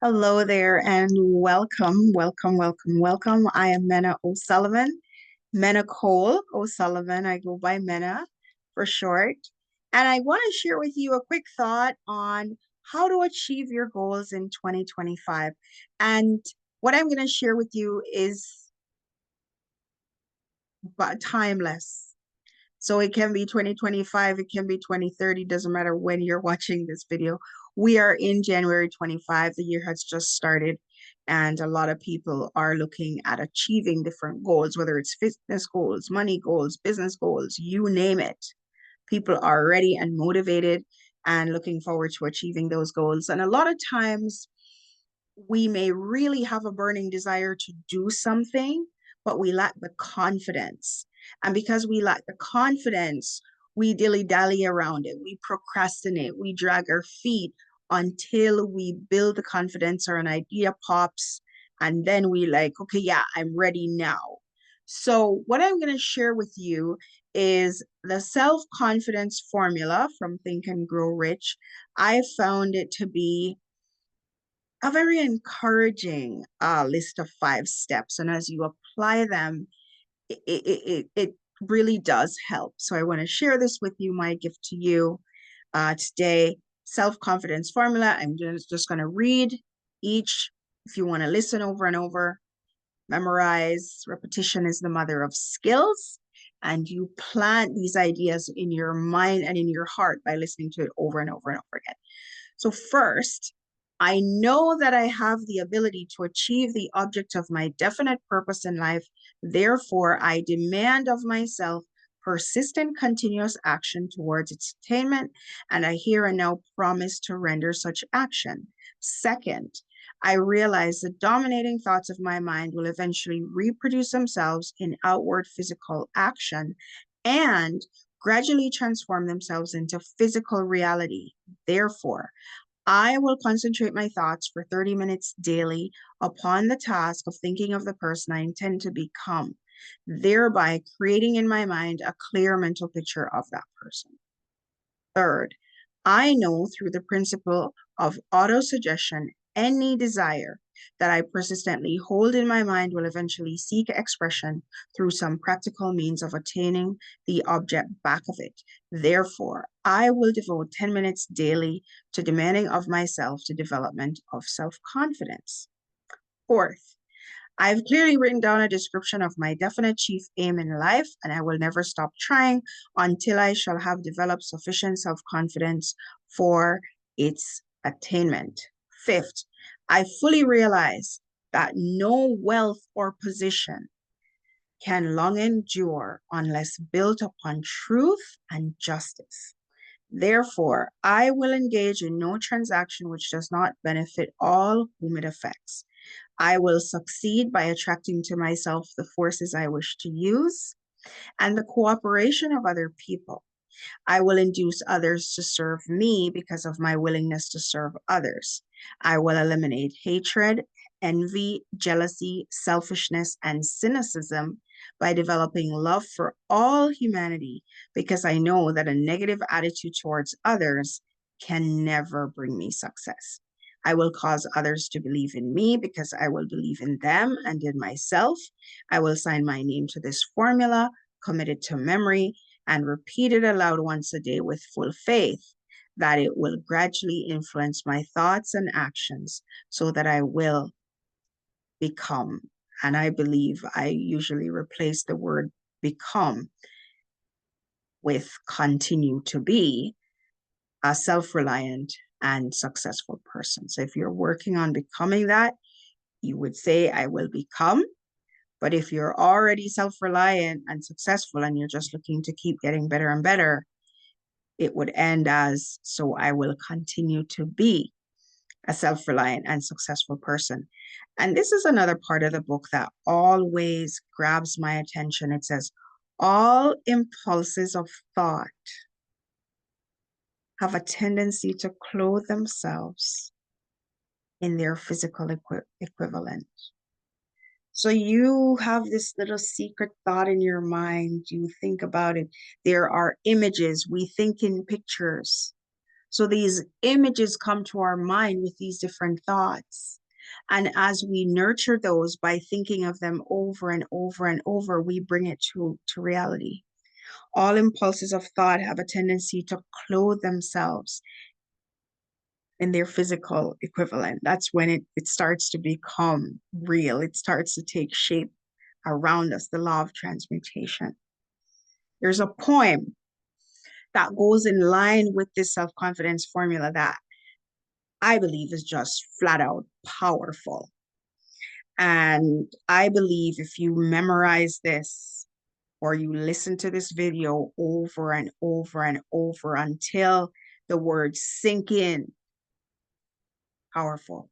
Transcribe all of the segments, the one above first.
Hello there and welcome, welcome, welcome, welcome. I am Mena O'Sullivan, Menacole O'Sullivan. I go by Mena for short. And I want to share with you a quick thought on how to achieve your goals in 2025. And what I'm going to share with you is timeless. So it can be 2025, it can be 2030, doesn't matter when you're watching this video. We are in January 25, the year has just started, and a lot of people are looking at achieving different goals, whether it's fitness goals, money goals, business goals, you name it. People are ready and motivated and looking forward to achieving those goals. And a lot of times we may really have a burning desire to do something, but we lack the confidence. And because we lack the confidence, we dilly dally around it. We procrastinate. We drag our feet until we build the confidence or an idea pops. And then we like, okay, yeah, I'm ready now. So, what I'm going to share with you is the self confidence formula from Think and Grow Rich. I found it to be a very encouraging list of 5 steps. And as you apply them, it really does help. So I want to share this with you, my gift to you today. Self-confidence formula. I'm just going to read each. If you want to listen over and over, memorize. Repetition is the mother of skills. And you plant these ideas in your mind and in your heart by listening to it over and over and over again. So, first, I know that I have the ability to achieve the object of my definite purpose in life. Therefore, I demand of myself persistent, continuous action towards its attainment, and I here and now promise to render such action. Second, I realize the dominating thoughts of my mind will eventually reproduce themselves in outward physical action and gradually transform themselves into physical reality. Therefore, I will concentrate my thoughts for 30 minutes daily upon the task of thinking of the person I intend to become, thereby creating in my mind a clear mental picture of that person. Third, I know through the principle of autosuggestion, any desire that I persistently hold in my mind will eventually seek expression through some practical means of attaining the object back of it. Therefore, I will devote 10 minutes daily to demanding of myself the development of self-confidence. Fourth, I've clearly written down a description of my definite chief aim in life, and I will never stop trying until I shall have developed sufficient self confidence for its attainment. Fifth, I fully realize that no wealth or position can long endure unless built upon truth and justice. Therefore, I will engage in no transaction which does not benefit all whom it affects. I will succeed by attracting to myself the forces I wish to use and the cooperation of other people. I will induce others to serve me because of my willingness to serve others. I will eliminate hatred, envy, jealousy, selfishness, and cynicism by developing love for all humanity because I know that a negative attitude towards others can never bring me success. I will cause others to believe in me because I will believe in them and in myself. I will sign my name to this formula, commit it to memory, and repeat it aloud once a day with full faith that it will gradually influence my thoughts and actions so that I will become. And I believe I usually replace the word become with continue to be a self reliant and successful person. So if you're working on becoming that, you would say, I will become. But if you're already self reliant and successful and you're just looking to keep getting better and better, it would end as, so I will continue to be a self reliant and successful person. And this is another part of the book that always grabs my attention. It says, all impulses of thought have a tendency to clothe themselves in their physical equivalent. So you have this little secret thought in your mind. You think about it. There are images. We think in pictures. So these images come to our mind with these different thoughts. And as we nurture those by thinking of them over and over and over, we bring it to reality. All impulses of thought have a tendency to clothe themselves in their physical equivalent. That's when it starts to become real. It starts to take shape around us, the law of transmutation. There's a poem that goes in line with this self-confidence formula that I believe is just flat out powerful. And I believe if you memorize this or you listen to this video over and over and over until the words sink in, powerful.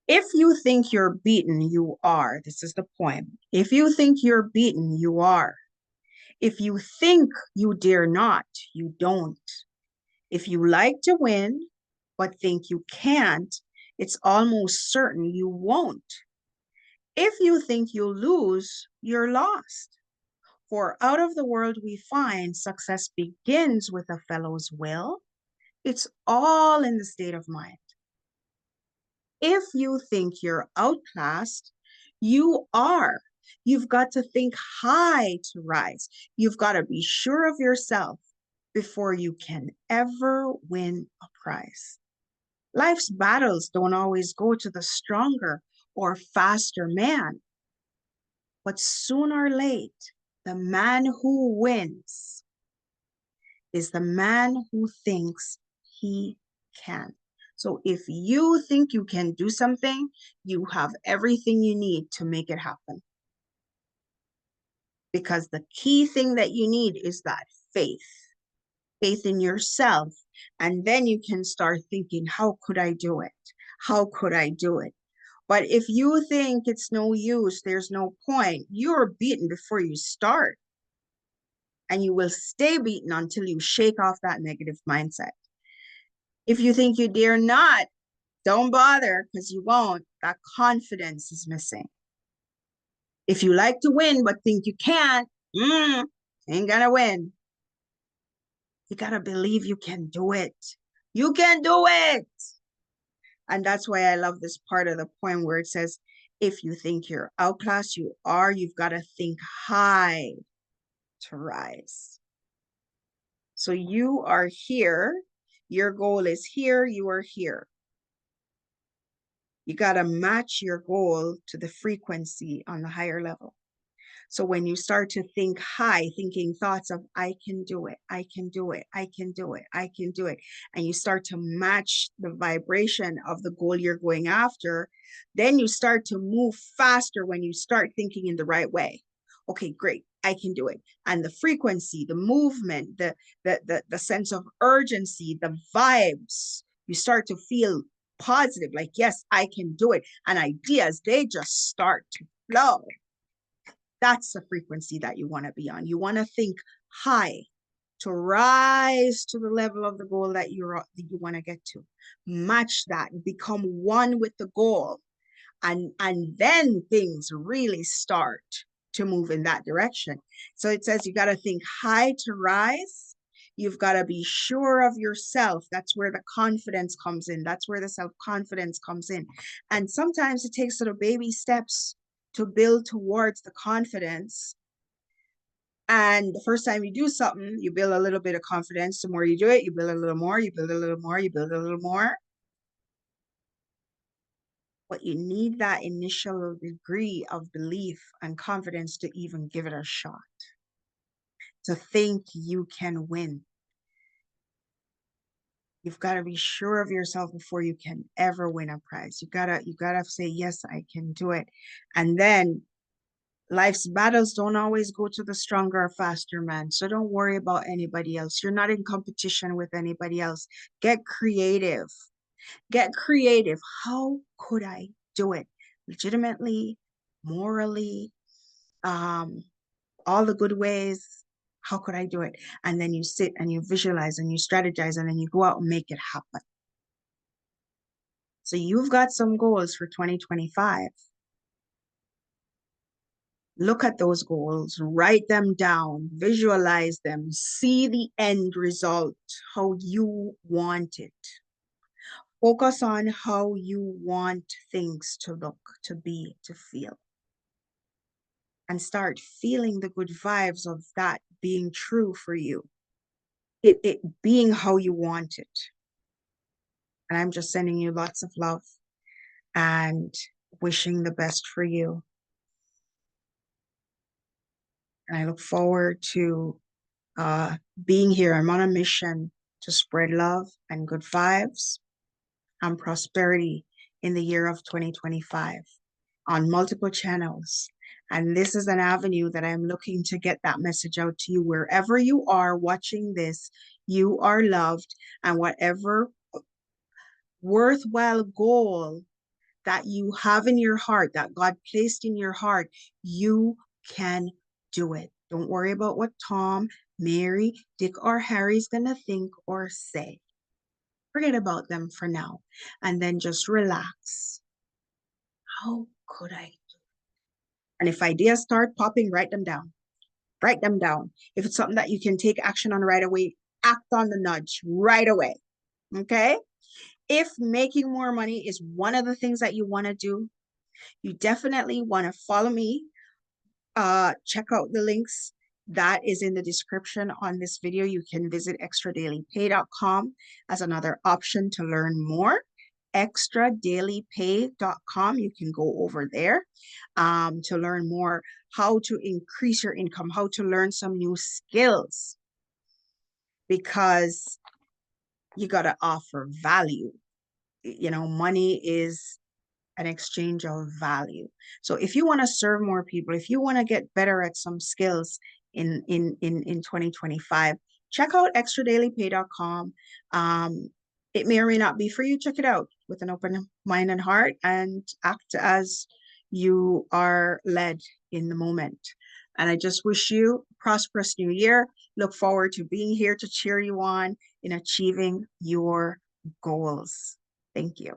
If you think you're beaten, you are. This is the poem. If you think you're beaten, you are. If you think you dare not, you don't. If you like to win, but think you can't, it's almost certain you won't. If you think you'll lose, you're lost. For out of the world we find success begins with a fellow's will. It's all in the state of mind. If you think you're outclassed, you are. You've got to think high to rise. You've got to be sure of yourself before you can ever win a prize. Life's battles don't always go to the stronger or faster man, but sooner or late, the man who wins is the man who thinks he can. So if you think you can do something, you have everything you need to make it happen. Because the key thing that you need is that faith in yourself. And then you can start thinking, how could I do it? How could I do it? But if you think it's no use, there's no point, you're beaten before you start. And you will stay beaten until you shake off that negative mindset. If you think you dare not, don't bother because you won't. That confidence is missing. If you like to win but think you can't, ain't gonna win. You gotta believe you can do it. You can do it. And that's why I love this part of the poem where it says, if you think you're outclassed, you are. You've got to think high to rise. So you are here. Your goal is here. You are here. You got to match your goal to the frequency on the higher level. So when you start to think high, thinking thoughts of, I can do it, I can do it, I can do it, I can do it, and you start to match the vibration of the goal you're going after, then you start to move faster when you start thinking in the right way. Okay, great, I can do it. And the frequency, the movement, the sense of urgency, the vibes, you start to feel positive, like, yes, I can do it. And ideas, they just start to flow. That's the frequency that you want to be on. You want to think high to rise to the level of the goal that you want to get to. Match that, become one with the goal. And then things really start to move in that direction. So it says you got to think high to rise. You've got to be sure of yourself. That's where the confidence comes in. That's where the self-confidence comes in. And sometimes it takes little baby steps to build towards the confidence. And the first time you do something, you build a little bit of confidence. The more you do it, you build a little more, you build a little more, you build a little more. But you need that initial degree of belief and confidence to even give it a shot, to think you can win. You've got to be sure of yourself before you can ever win a prize. You gotta say, yes, I can do it. And then life's battles don't always go to the stronger or faster man. So don't worry about anybody else. You're not in competition with anybody else. Get creative. Get creative. How could I do it? Legitimately, morally, all the good ways. How could I do it? And then you sit and you visualize and you strategize and then you go out and make it happen. So you've got some goals for 2025. Look at those goals, write them down, visualize them, see the end result, how you want it. Focus on how you want things to look, to be, to feel. And start feeling the good vibes of that being true for you. It being how you want it. And I'm just sending you lots of love and wishing the best for you. And I look forward to being here. I'm on a mission to spread love and good vibes and prosperity in the year of 2025 on multiple channels. And this is an avenue that I'm looking to get that message out to you. Wherever you are watching this, you are loved, and whatever worthwhile goal that you have in your heart, that God placed in your heart, you can do it. Don't worry about what Tom, Mary, Dick, or Harry's going to think or say. Forget about them for now. And then just relax. How could I? And if ideas start popping, write them down. Write them down. If it's something that you can take action on right away, act on the nudge right away. Okay? If making more money is one of the things that you want to do, you definitely want to follow me. Check out the links that is in the description on this video. You can visit extradailypay.com as another option to learn more. Extradailypay.com. You can go over there to learn more how to increase your income, how to learn some new skills, because you got to offer value. You know, money is an exchange of value. So if you want to serve more people, if you want to get better at some skills in 2025, check out extradailypay.com. It may or may not be for you. Check it out with an open mind and heart and act as you are led in the moment. And I just wish you a prosperous new year. Look forward to being here to cheer you on in achieving your goals. Thank you.